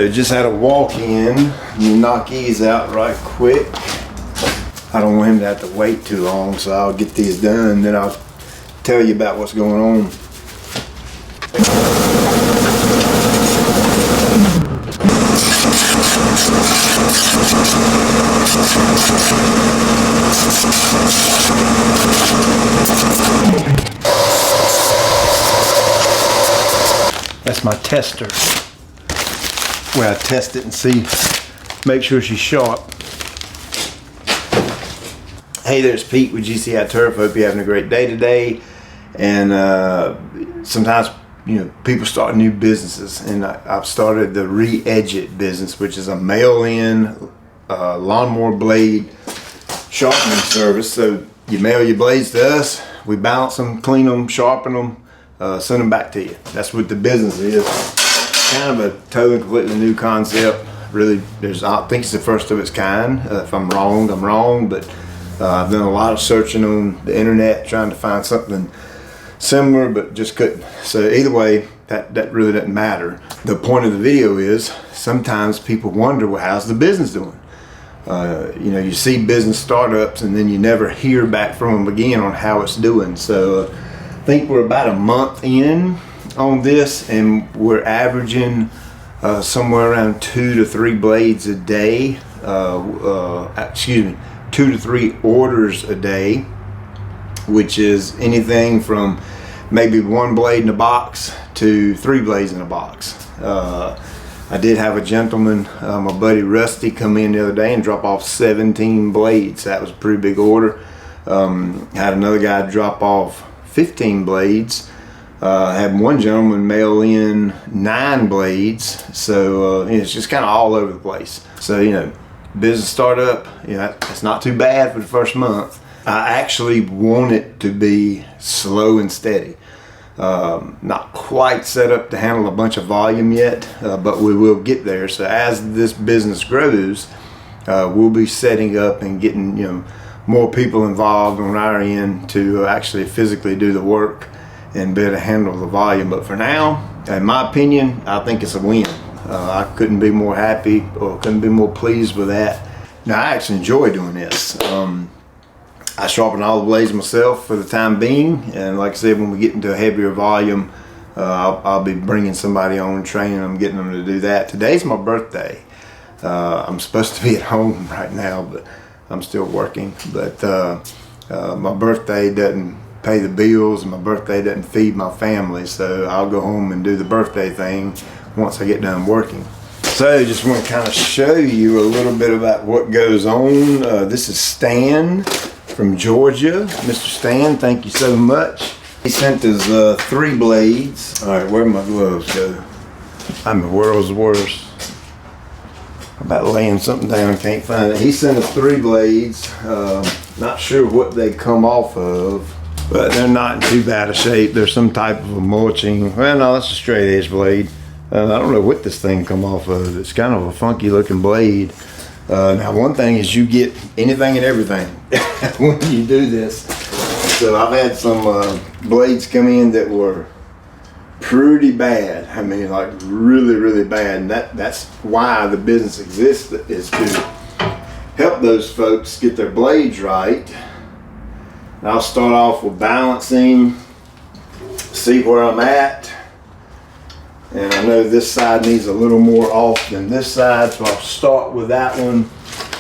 I just had a walk-in. Knock these out right quick. I don't want him to have to wait too long, so I'll get these done, then I'll tell you about what's going on. That's my tester, where I test it and see, make sure she's sharp. Hey, there's Pete with GCI Turf. Hope you're having a great day today. And sometimes, people start new businesses, and I've started the Re-Edge It business, which is a mail-in lawnmower blade sharpening service. So you mail your blades to us, we balance them, clean them, sharpen them, send them back to you. That's what the business is. Kind of a totally completely new concept. Really, I think it's the first of its kind. If I'm wrong, I'm wrong, but I've done a lot of searching on the internet trying to find something similar, but just couldn't. So either way, that really doesn't matter. The point of the video is sometimes people wonder, well, how's the business doing? You see business startups and then you never hear back from them again on how it's doing. So I think we're about a month in on this, and we're averaging somewhere around 2 to 3 blades a day. 2 to 3 orders a day, which is anything from maybe 1 blade in a box to 3 blades in a box. I did have a gentleman, my buddy Rusty, come in the other day and drop off 17 blades. That was a pretty big order. Had another guy drop off 15 blades. Had one gentleman mail in 9 blades. So it's just kind of all over the place. So business startup, it's not too bad for the first month. I actually want it to be slow and steady. Not quite set up to handle a bunch of volume yet, but we will get there. So as this business grows, we'll be setting up and getting more people involved on our end to actually physically do the work and be able to handle the volume. But for now, in my opinion, I think it's a win. I couldn't be more happy or couldn't be more pleased with that. Now, I actually enjoy doing this. I sharpen all the blades myself for the time being, and like I said, when we get into a heavier volume, I'll be bringing somebody on, training them, getting them to do that. Today's my birthday. I'm supposed to be at home right now, but I'm still working. But my birthday doesn't pay the bills, and my birthday doesn't feed my family, so I'll go home and do the birthday thing once I get done working. So just want to kind of show you a little bit about what goes on. This is Stan from Georgia. Mr. Stan, thank you so much. He sent us 3 blades. All right, where'd my gloves go? I'm the world's worst. I'm about laying something down, can't find it. He sent us 3 blades. Not sure what they come off of, but they're not in too bad a shape. There's some type of a mulching. Well, no, that's a straight edge blade. I don't know what this thing come off of. It's kind of a funky looking blade. Now, one thing is you get anything and everything when you do this. So I've had some blades come in that were pretty bad. I mean, like really, really bad. And that's why the business exists, is to help those folks get their blades right. And I'll start off with balancing, see where I'm at. And I know this side needs a little more off than this side, so I'll start with that one.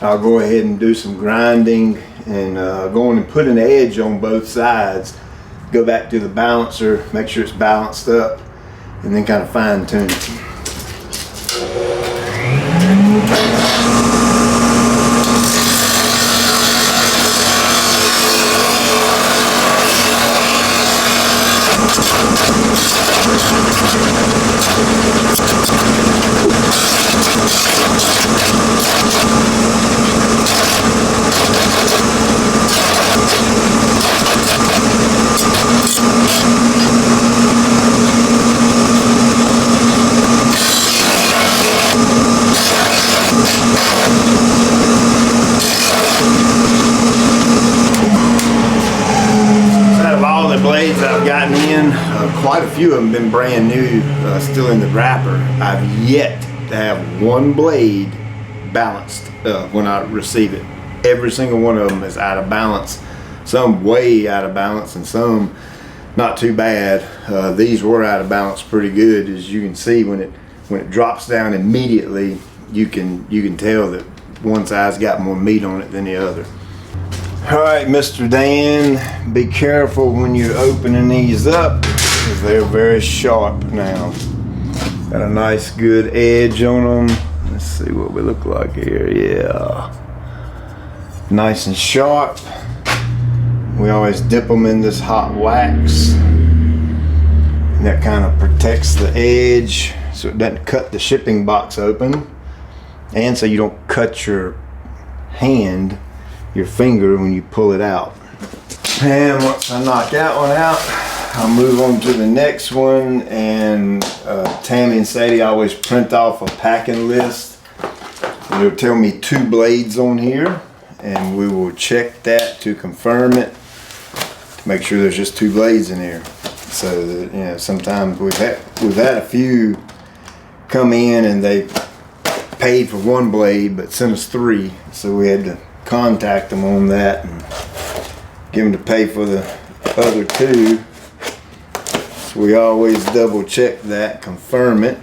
I'll go ahead and do some grinding and go on and put an edge on both sides. Go back to the balancer, make sure it's balanced up, and then kind of fine tune it. Blades I've gotten in, quite a few of them been brand new, still in the wrapper. I've yet to have one blade balanced when I receive it. Every single one of them is out of balance. Some way out of balance and some not too bad. These were out of balance pretty good. As you can see, when it drops down immediately, you can tell that one side's got more meat on it than the other. All right, Mr. Dan, be careful when you're opening these up because they're very sharp now. Got a nice good edge on them. Let's see what we look like here. Yeah, nice and sharp. We always dip them in this hot wax, and that kind of protects the edge so it doesn't cut the shipping box open, and so you don't cut your hand, your finger, when you pull it out. And once I knock that one out, I'll move on to the next one. And Tammy and Sadie always print off a packing list. It'll tell me 2 blades on here, and we will check that to confirm it, to make sure there's just 2 blades in here. So that, you know, sometimes we've had a few come in and they paid for 1 blade but sent us 3, so we had to contact them on that and give them to pay for the other 2. So we always double check that, confirm it.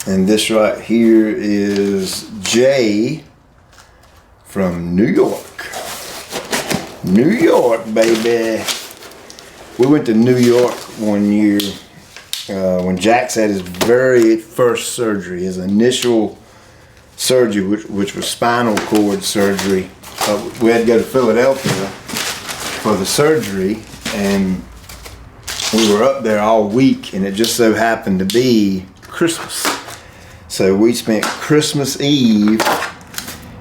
And this right here is Jay from New York. New York, baby. We went to New York one year when Jax had his very first surgery, his initial surgery, which was spinal cord surgery. We had to go to Philadelphia for the surgery, and we were up there all week, and it just so happened to be Christmas. So we spent Christmas Eve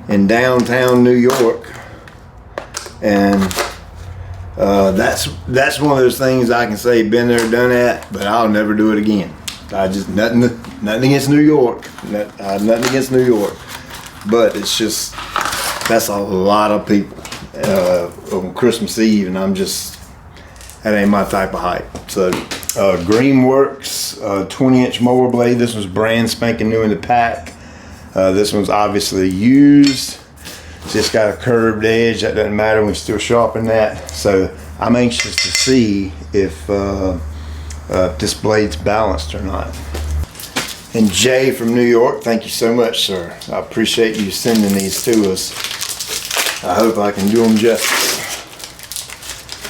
in downtown New York, and that's one of those things I can say, been there, done that, but I'll never do it again. I just nothing against New York, nothing against New York, but it's just, that's a lot of people on Christmas Eve, and that ain't my type of hype. So Greenworks 20-inch mower blade. This was brand spanking new in the pack. This one's obviously used. It's just got a curved edge. That doesn't matter, we still sharpen that. So I'm anxious to see if this blade's balanced or not. And Jay from New York, thank you so much, sir. I appreciate you sending these to us. I hope I can do them justice.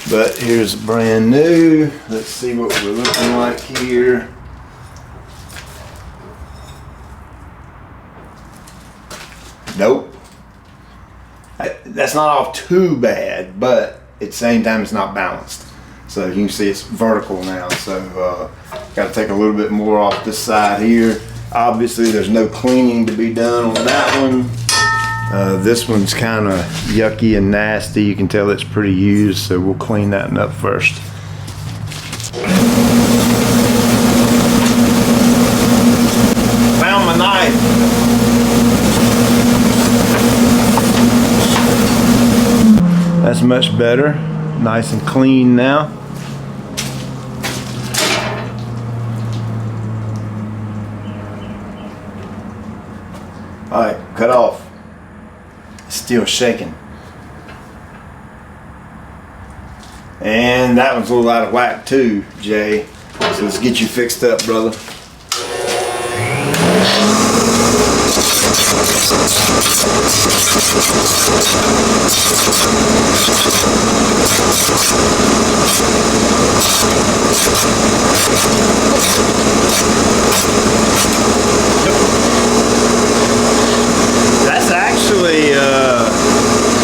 But here's brand new. Let's see what we're looking like here. Nope. That's not off too bad, but at the same time it's not balanced. So you can see it's vertical now. So got to take a little bit more off this side here. Obviously there's no cleaning to be done on that one. This one's kind of yucky and nasty. You can tell it's pretty used, so we'll clean that one up first. Found my knife. That's much better. Nice and clean now. All right, cut off. Still shaking. And that one's a little out of whack too, Jay. So let's get you fixed up, brother.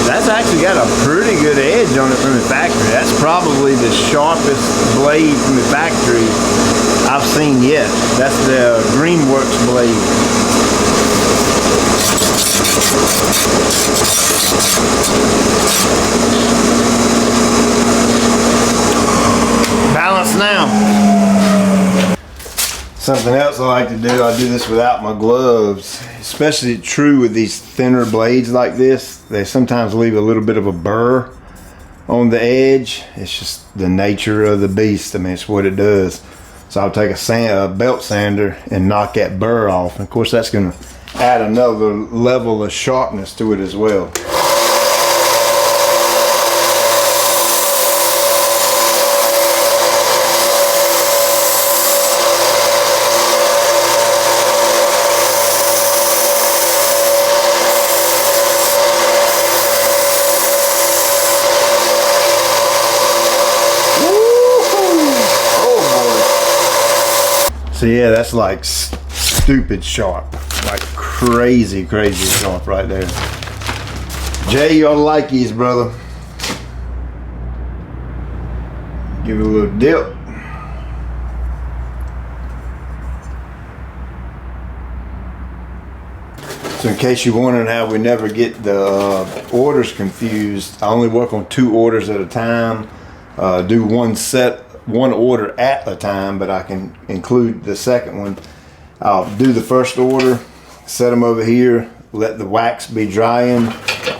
That's actually got a pretty good edge on it from the factory. That's probably the sharpest blade from the factory I've seen yet. That's the Greenworks blade. Balance now. Something else I like to do, I do this without my gloves. Especially true with these thinner blades like this. They sometimes leave a little bit of a burr on the edge. It's just the nature of the beast. I mean, it's what it does. So I'll take a belt sander and knock that burr off. And of course that's going to add another level of sharpness to it as well. So yeah, that's like stupid sharp, like crazy sharp right there. Jay, you ought to like these, brother. Give it a little dip. So in case you're wondering how we never get the orders confused, I only work on 2 orders at a time. Do one order at a time, but I can include the second one. I'll do the first order, set them over here, let the wax be drying,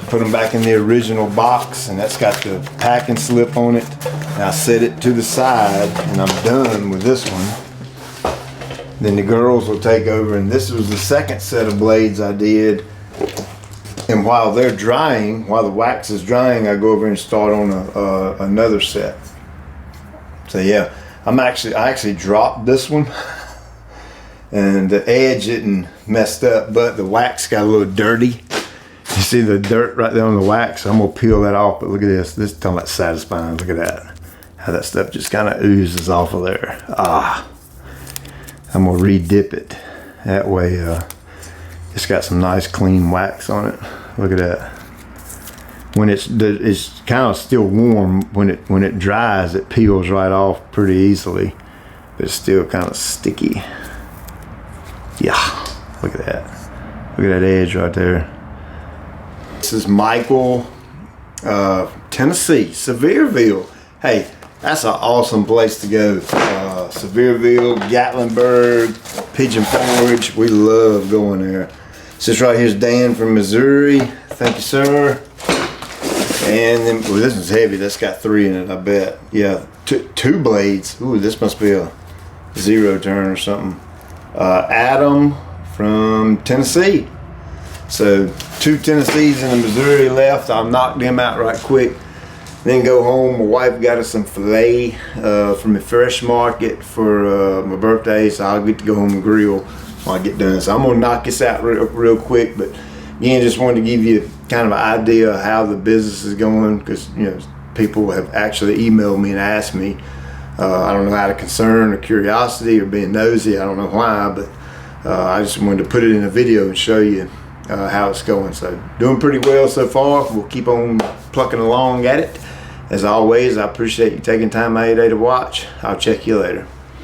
put them back in the original box, and that's got the packing slip on it. And I set it to the side, and I'm done with this one. Then the girls will take over, and this was the second set of blades I did. And while they're drying, while the wax is drying, I go over and start on another set. So yeah, I actually dropped this one and the edge isn't messed up, but the wax got a little dirty. You see the dirt right there on the wax? I'm gonna peel that off, but look at this. This is talking about satisfying. Look at that. How that stuff just kind of oozes off of there. I'm gonna re-dip it. That way it's got some nice clean wax on it. Look at that. When it's kind of still warm, when it dries, it peels right off pretty easily, but it's still kind of sticky. Yeah, look at that. Look at that edge right there. This is Michael, Tennessee, Sevierville. Hey, that's an awesome place to go. Sevierville, Gatlinburg, Pigeon Forge. We love going there. This right here is Dan from Missouri. Thank you, sir. And then, well, this one's heavy. That's got 3 in it, I bet. Yeah, 2 blades. Ooh, this must be a 0 turn or something. Adam from Tennessee. So 2 Tennessees and a Missouri left. I'll knock them out right quick. Then go home. My wife got us some filet from the fresh market for my birthday, so I'll get to go home and grill when I get done. So I'm gonna knock this out real quick, but again, just wanted to give you kind of an idea of how the business is going, because people have actually emailed me and asked me. I don't know, out of concern or curiosity or being nosy. I don't know why, but I just wanted to put it in a video and show you how it's going. So doing pretty well so far. We'll keep on plucking along at it. As always, I appreciate you taking time out of your day to watch. I'll check you later.